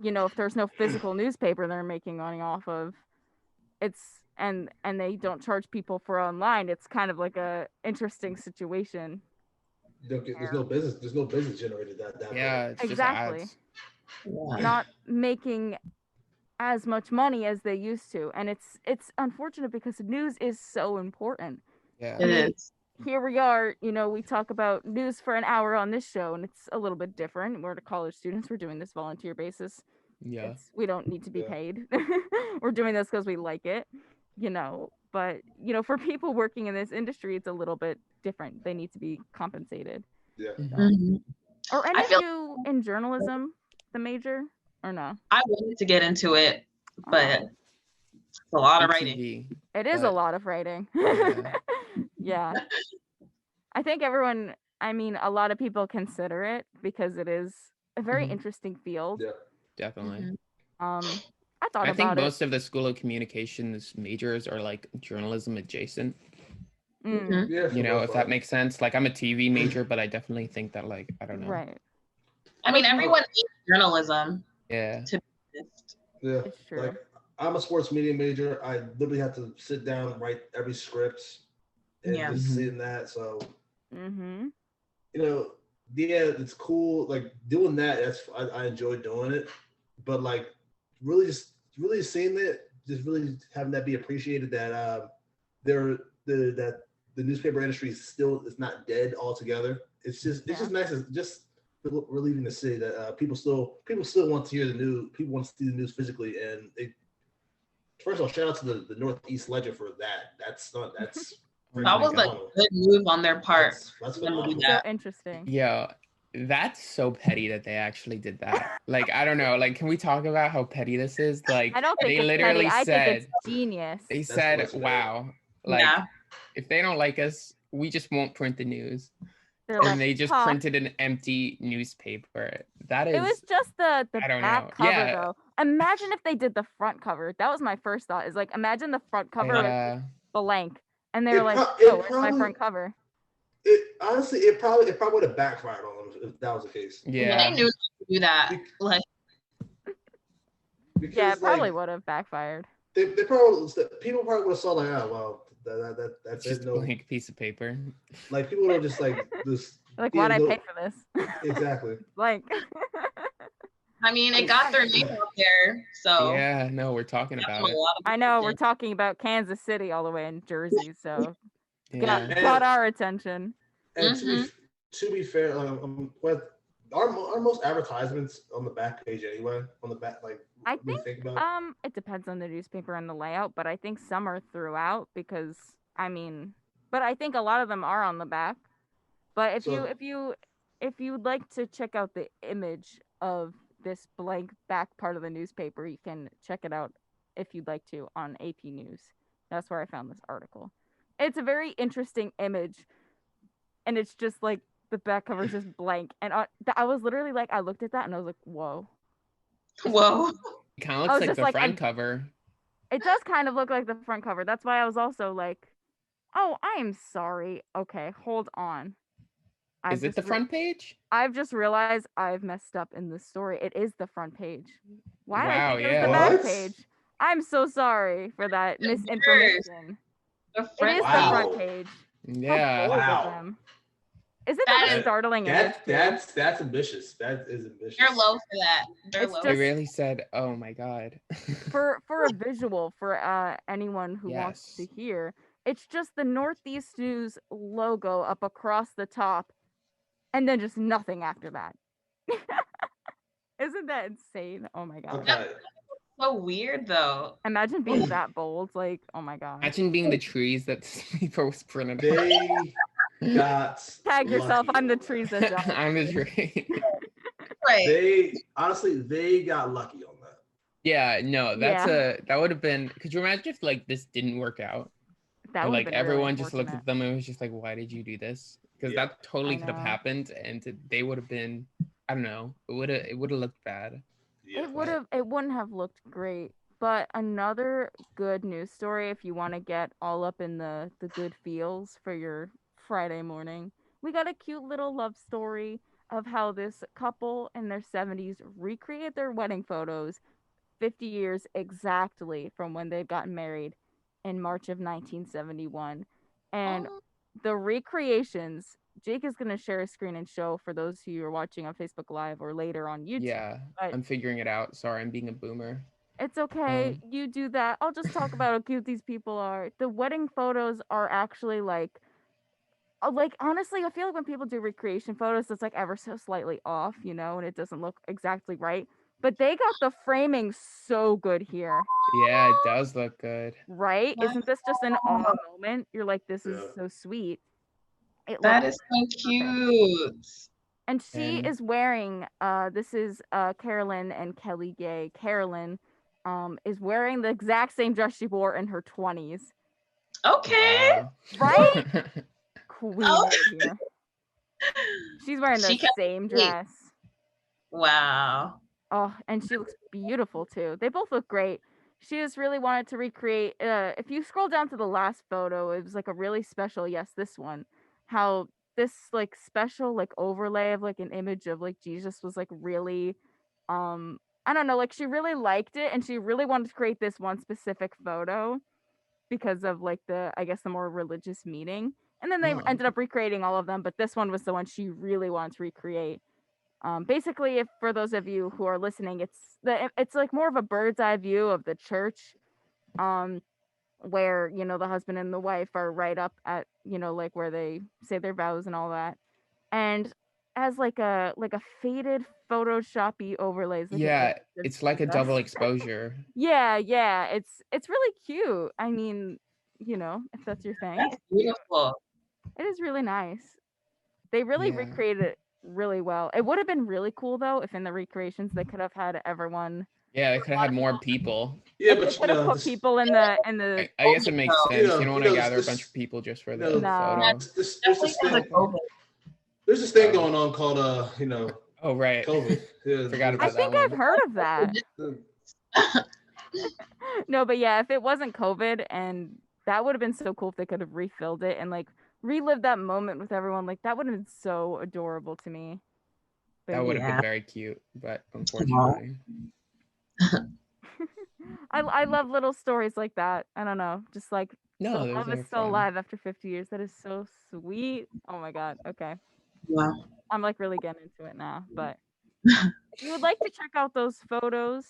if there's no physical newspaper they're making money off of, and they don't charge people for online, it's kind of like a interesting situation. There's no business generated that way. Yeah, it's exactly. just ads. not making as much money as they used to, and it's unfortunate because news is so important. Yeah, It is. Here we are, we talk about news for an hour on this show, and it's a little bit different. We're college students. We're doing this volunteer basis. yeah. We don't need to be paid. We're doing this because we like it, But, for people working in this industry, it's a little bit different. They need to be compensated. Yeah. Are any of you in journalism, the major, or no? I wanted to get into it, but it's a lot of writing. It is a lot of writing. Yeah. I think a lot of people consider it because it is a very interesting field. Yeah, definitely. I think most of the School of Communications majors are like journalism adjacent. Yeah, if that makes sense. Like I'm a TV major, but I definitely think that like, I don't know. Right. I mean, everyone needs journalism. Yeah. To be honest. Yeah. It's true. Like I'm a sports media major. I literally have to sit down and write every script and just seeing that. So, it's cool. Like doing that. I enjoy doing it, but like really seeing it, just really having that be appreciated that that the newspaper industry is not dead altogether. It's just nice. It's just relieving to see that people still want to hear the news. People want to see the news physically, and first of all, shout out to the Northeast Ledger for that. That was a good move on their part. That's so interesting. Yeah, that's so petty that they actually did that. Like, I don't know. Like, can we talk about how petty this is? Like, I don't think they literally petty. said, I think it's genius. They said, "Wow, like if they don't like us, we just won't print the news." And they just printed an empty newspaper. That is. It was just the back cover, yeah. though. Imagine if they did the front cover. That was my first thought. Is like, imagine the front cover was blank, and they were like, "Oh, where's my front cover?" Honestly, it probably would have backfired on them if that was the case. Yeah, they knew to do that. It probably would have backfired. People probably would have saw like, oh well, that's just a blank piece of paper. Like people would have just like this. Like, why'd I pay for this? Exactly. Like. I mean, it got their name out there, so. Yeah, no, we're talking about it. I know, we're talking about Kansas City all the way in Jersey, so got our attention. And to be fair, are most advertisements on the back page anyway? On the back, like I think it depends on the newspaper and the layout, but I think some are throughout because but I think a lot of them are on the back. But if you'd like to check out the image of this blank back part of the newspaper, you can check it out if you'd like to on AP News. That's where I found this article. It's a very interesting image, and it's just like the back cover is just blank. And I was literally like, I looked at that and I was like, whoa. Whoa. It kind of looks like the front cover. It does kind of look like the front cover. That's why I was also like, oh, I am sorry. Okay, hold on. Is it the front page? I've just realized I've messed up in this story. It is the front page. Why did I think it was the back page? I'm so sorry for that misinformation. It is the front page. Yeah. Wow. Is it that startling? That's ambitious. That is ambitious. They're low for that. They're low. They really said, "Oh my god." for a visual for anyone who wants to hear, it's just the Northeast News logo up across the top, and then just nothing after that. Isn't that insane? Oh my god. Okay. So weird though. Imagine being that bold. Like, oh my god. Imagine being the trees that paper was printed. They got tag yourself. I'm the trees that jump. I'm the tree. Right. They got lucky on that. Yeah, no, that would have been. Could you imagine if like this didn't work out? That would like been everyone really just looked at them and was just like, "Why did you do this?" Because that totally could have happened, and they would have been. I don't know. It would have looked bad. Yeah, it wouldn't have looked great. But another good news story, if you want to get all up in the good feels for your Friday morning, we got a cute little love story of how this couple in their 70s recreated their wedding photos 50 years exactly from when they've gotten married in March of 1971. And the recreations Jake is going to share a screen and show for those who are watching on Facebook Live or later on YouTube. Yeah, but I'm figuring it out. Sorry, I'm being a boomer. it's okay. You do that. I'll just talk about how cute these people are. The wedding photos are actually like honestly, I feel like when people do recreation photos, it's like ever so slightly off, and it doesn't look exactly right. But they got the framing so good here. Yeah, it does look good. Right? Isn't this just an awe moment? You're like, this is so sweet. That is so cute. And she is wearing, this is Carolyn and Kelly Gay. Carolyn is wearing the exact same dress she wore in her 20s. Okay. Right? Queen right here. She's wearing the same dress. Wow. Oh, and she looks beautiful too. They both look great. She just really wanted to recreate, if you scroll down to the last photo, it was like a really special, yes, this one, how this like special like overlay of like an image of like Jesus was like really, I don't know, like she really liked it and she really wanted to create this one specific photo because of like I guess the more religious meaning. And then they ended up recreating all of them, but this one was the one she really wanted to recreate. Basically, if for those of you who are listening, it's like more of a bird's eye view of the church, where the husband and the wife are right up at like where they say their vows and all that, and as like a faded Photoshoppy overlays. Yeah, it's like a double exposure. Yeah, it's really cute. I mean, if that's your thing, that's beautiful. It is really nice. They really recreated it really well. It would have been really cool though if in the recreations they could have had everyone. Yeah, they could have had more people. Yeah, but they could have put people in the. I guess it makes sense. You don't want to gather a bunch of people just for the photo. There's this thing going on called Oh right. COVID. Yeah, forgot about that. I think I've heard of that. No, but yeah, if it wasn't COVID, and that would have been so cool if they could have refilled it and like relived that moment with everyone. Like that would have been so adorable to me. But that would have been very cute, but unfortunately. I love little stories like that. I don't know, just like love is still alive after 50 years. That is so sweet. Oh my god. Okay. Wow. I'm like really getting into it now, but if you would like to check out those photos,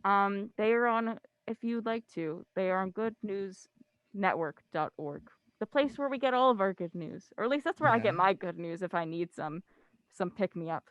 they are on, if you'd like to, they are on goodnewsnetwork.org, the place where we get all of our good news, or at least that's where I get my good news if I need some pick me up.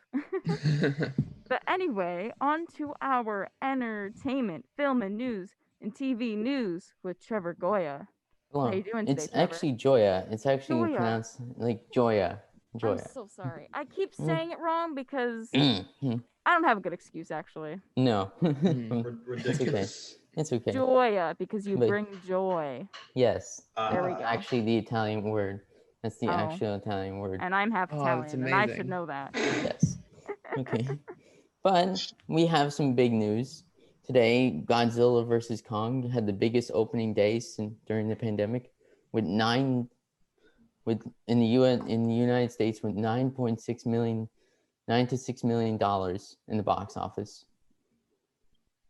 But anyway, on to our entertainment, film and news and TV news with Trevor Goya. Hello. How are you doing today, It's Trevor? actually Joya. It's actually pronounced like Joya. I'm so sorry. I keep saying it wrong because I don't have a good excuse, actually. No. Ridiculous. It's okay. Joya, because you bring joy. Yes. There we go. Actually, the Italian word. That's the actual Italian word. And I'm half Italian, and I should know that. Yes. Okay. But we have some big news. Today, Godzilla vs. Kong had the biggest opening day during the pandemic, with in the United States with $9 to $6 million in the box office.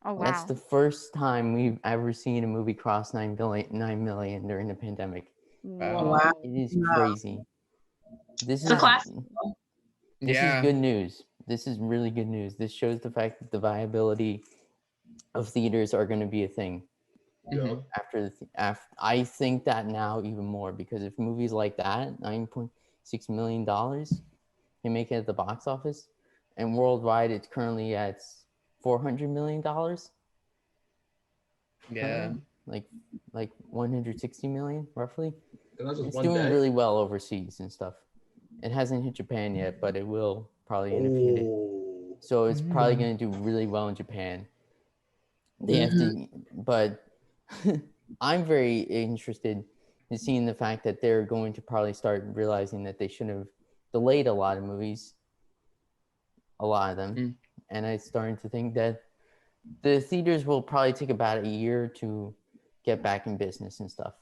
Oh wow! That's the first time we've ever seen a movie cross 9 million during the pandemic. Wow! It is crazy. This is good news. This is really good news. This shows the fact that the viability of theaters are going to be a thing. Yeah. After I think that now even more, because if movies like that, $9.6 million, can make it at the box office, and worldwide it's currently at $400 million. Yeah. Like 160 million roughly. It's doing really well overseas and stuff. It hasn't hit Japan yet, but it will probably in a few days. So it's probably going to do really well in Japan. They have to, but I'm very interested in seeing the fact that they're going to probably start realizing that they should have delayed a lot of movies, a lot of them. And I'm starting to think that the theaters will probably take about a year to get back in business and stuff.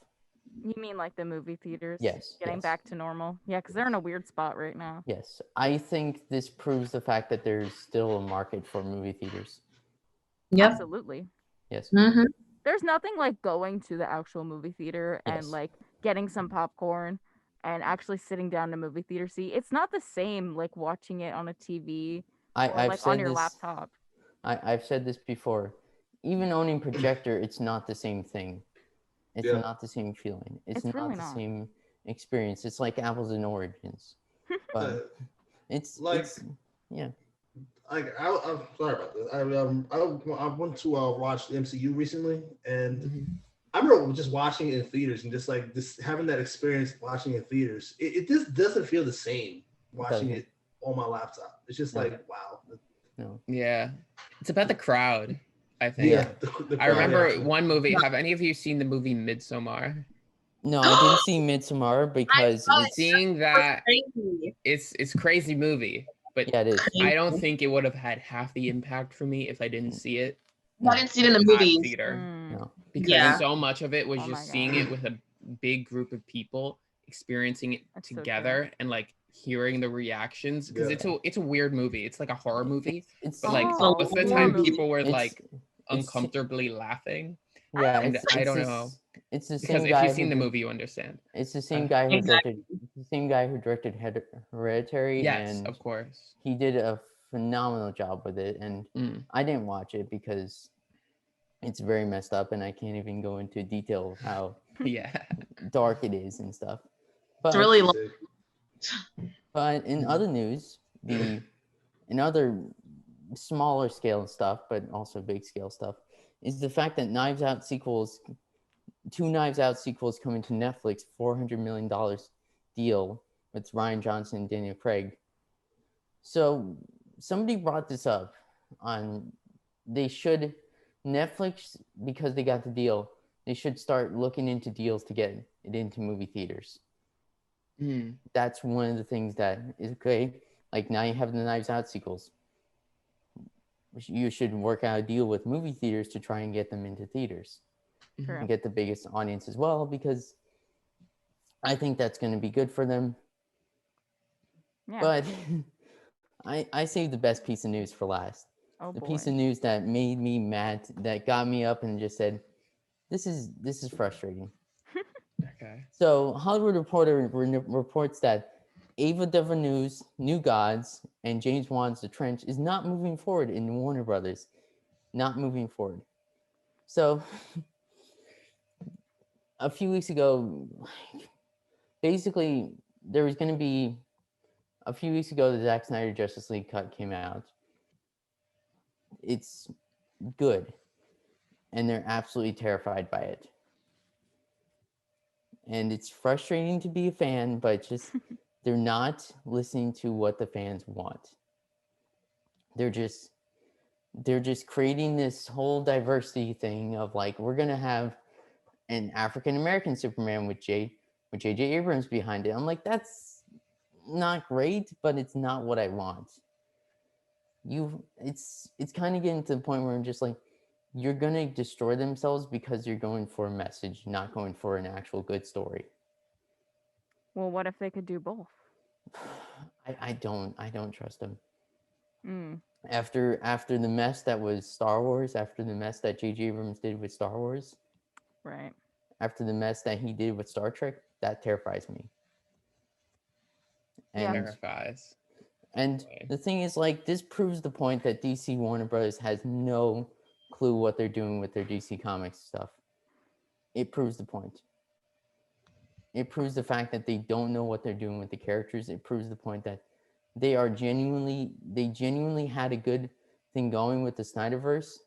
You mean like the movie theaters? Yes. Getting back to normal? Yeah, because they're in a weird spot right now. Yes. I think this proves the fact that there's still a market for movie theaters. Yep. Absolutely. Yes. There's nothing like going to the actual movie theater and like getting some popcorn and actually sitting down in a movie theater seat. It's not the same like watching it on a TV or I've like on said your this. laptop. I've said this before. Even owning projector, it's not the same thing. It's not the same feeling. It's not really the not. same experience. It's like apples and oranges. But it's yeah. I'm sorry about this. I went to watch the MCU recently, and I remember just watching it in theaters and just like this having that experience watching it in theaters. It just doesn't feel the same watching it on my laptop. It's just like wow. No. Yeah, it's about the crowd. I think. Yeah, I remember one movie. Have any of you seen the movie Midsommar? No, I didn't see Midsommar because seeing that it's crazy movie, but yeah, it is. I don't think it would have had half the impact for me if I didn't see it. I didn't see it in the movies. Theater. No. Because so much of it was just seeing it with a big group of people, experiencing it together, and like hearing the reactions. Because it's a weird movie. It's like a horror movie. But like most of the time, people were like uncomfortably laughing. Yeah, and I don't know. It's the same because guy. If you've seen the movie, you understand. It's the same guy who directed Hereditary. Yes, and of course. He did a phenomenal job with it, and I didn't watch it because it's very messed up, and I can't even go into detail of how dark it is and stuff. But it's really long. But in other news, in other smaller scale stuff, but also big scale stuff, is the fact that two Knives Out sequels coming to Netflix, $400 million deal with Rian Johnson and Daniel Craig. So somebody brought this up on, Netflix, because they got the deal, they should start looking into deals to get it into movie theaters. That's one of the things that is okay. Like now you have the Knives Out sequels. You should work out a deal with movie theaters to try and get them into theaters. And get the biggest audience as well, because I think that's going to be good for them. Yeah. But I saved the best piece of news for last. Piece of news that made me mad, that got me up and just said, this is frustrating. Okay. So Hollywood Reporter reports that Ava DuVernay's New Gods and James Wan's The Trench is not moving forward in Warner Brothers. Not moving forward. So a few weeks ago, basically, there was going to be, a few weeks ago, the Zack Snyder Justice League cut came out. It's good, and they're absolutely terrified by it. And it's frustrating to be a fan, but just they're not listening to what the fans want. They're just creating this whole diversity thing of like, we're going to have an African-American Superman with J.J. Abrams behind it. I'm like, that's not great, but it's not what I want. It's kind of getting to the point where I'm just like, you're going to destroy themselves because you're going for a message, not going for an actual good story. Well, what if they could do both? I don't trust them. After the mess that was Star Wars, after the mess that J.J. Abrams did with Star Wars, right? After the mess that he did with Star Trek, that terrifies me. And terrifies. And the thing is, like, this proves the point that DC Warner Brothers has no clue what they're doing with their DC Comics stuff. It proves the point. It proves the fact that they don't know what they're doing with the characters. It proves the point that they genuinely had a good thing going with the Snyderverse.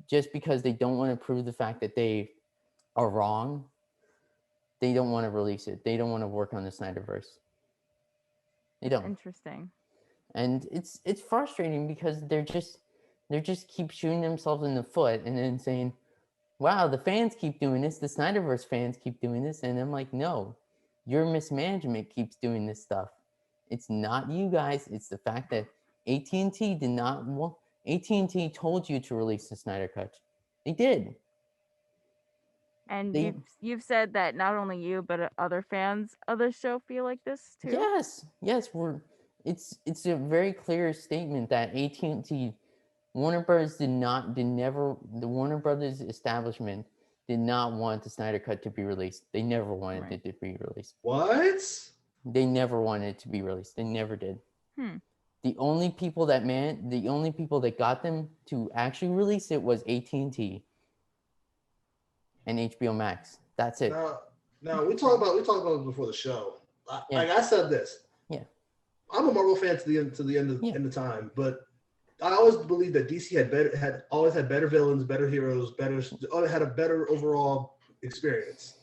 Just because they don't want to prove the fact that they are wrong, they don't want to release it. They don't want to work on the Snyderverse. They don't. Interesting. And it's frustrating because they're just keep shooting themselves in the foot and then saying, wow, the fans keep doing this, the Snyderverse fans keep doing this. And I'm like, no, your mismanagement keeps doing this stuff. It's not you guys. It's the fact that AT&T did not want, AT&T told you to release the Snyder Cut. They did. And you've said that not only you, but other fans of the show feel like this too. Yes, it's a very clear statement that AT&T, the Warner Brothers establishment did not want the Snyder Cut to be released. They never wanted it to be released. What? They never wanted it to be released. They never did. The only people that got them to actually release it was AT&T and HBO Max. That's it. Now we talked about it before the show. Like I said this. Yeah. I'm a Marvel fan to the end of time, but I always believed that DC had always had better villains, better heroes, had a better overall experience.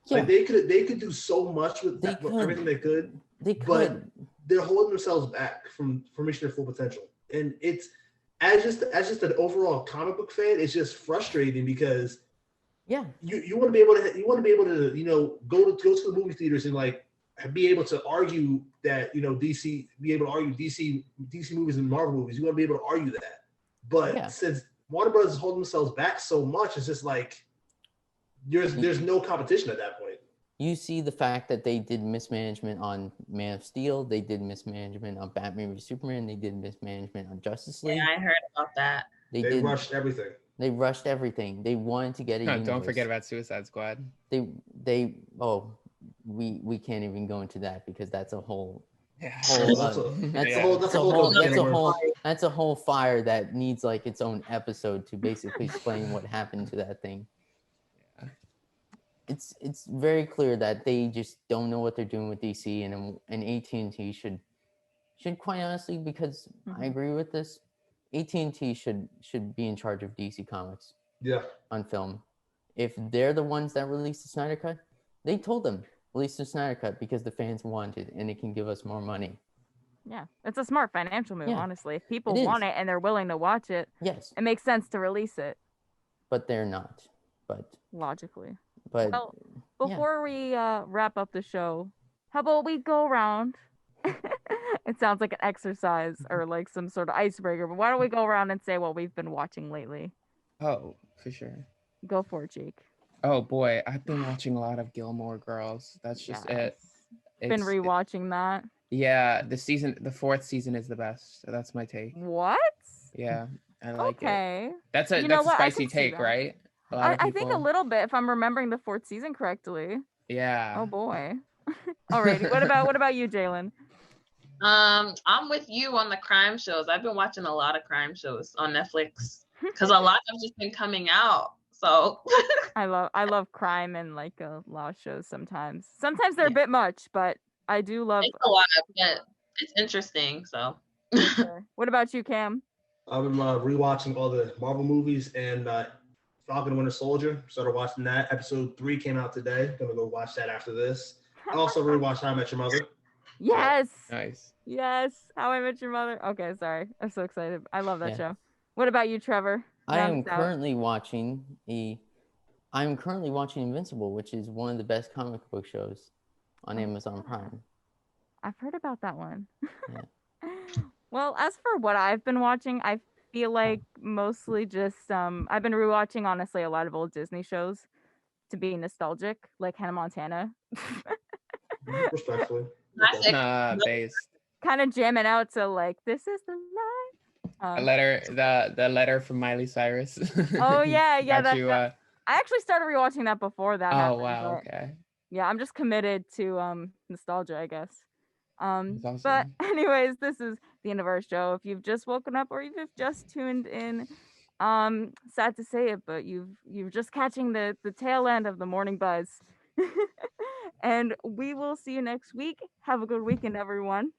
Yeah. Like they could do so much with everything they could. But they're holding themselves back from reaching their full potential. And it's as just an overall comic book fan, it's just frustrating because you want to be able to go to the movie theaters and like be able to argue that DC movies and Marvel movies. You want to be able to argue that. But since Warner Brothers is holding themselves back so much, it's just like there's no competition at that point. You see the fact that they did mismanagement on Man of Steel, they did mismanagement on Batman v Superman, they did mismanagement on Justice League. Yeah, I heard about that. They rushed everything. They rushed everything. They wanted to get a universe. Don't forget about Suicide Squad. We can't even go into that because that's a whole that's a whole fire that needs like its own episode to basically explain what happened to that thing. It's very clear that they just don't know what they're doing with DC, and AT&T should quite honestly, because I agree with this, AT&T should be in charge of DC Comics. Yeah. On film. If they're the ones that released the Snyder Cut, they told them release the Snyder Cut because the fans want it and it can give us more money. Yeah, it's a smart financial move, honestly. If people want it and they're willing to watch it, yes, it makes sense to release it. But they're not. Logically. But well, before we wrap up the show, how about we go around? It sounds like an exercise or like some sort of icebreaker, but why don't we go around and say what we've been watching lately? Oh, for sure. Go for it, Jake. Oh boy, I've been watching a lot of Gilmore Girls. That's just it. Been rewatching that. Yeah, the fourth season is the best. So that's my take. What? Yeah, I like it. That's a spicy take, right? I think a little bit, if I'm remembering the fourth season correctly. Yeah. Oh boy. Alrighty. What about you, Jalen? I'm with you on the crime shows. I've been watching a lot of crime shows on Netflix because a lot have just been coming out. So I love crime and like law shows sometimes. Sometimes they're a bit much, but I do love it's a lot, but it's interesting. So sure. What about you, Cam? I've been rewatching all the Marvel movies and Falcon and Winter Soldier. Started watching that. Episode 3 came out today. Gonna go watch that after this. I also rewatched How I Met Your Mother. Yes. Nice. Yes. How I Met Your Mother. Okay, sorry. I'm so excited. I love that show. What about you, Trevor? I am currently watching Invincible, which is one of the best comic book shows on Amazon Prime. I've heard about that one. Well, as for what I've been watching, I feel like mostly just I've been rewatching honestly a lot of old Disney shows to be nostalgic, like Hannah Montana. Respectfully. Based. Kind of jamming out to like "This Is the Life." The letter from Miley Cyrus. Oh yeah. I actually started rewatching that before that. Oh wow. Okay. Yeah, I'm just committed to nostalgia, I guess. Awesome. But anyways, this is the end of our show. If you've just woken up or if you've just tuned in, sad to say it, but you're just catching the tail end of the morning buzz. And we will see you next week. Have a good weekend, everyone.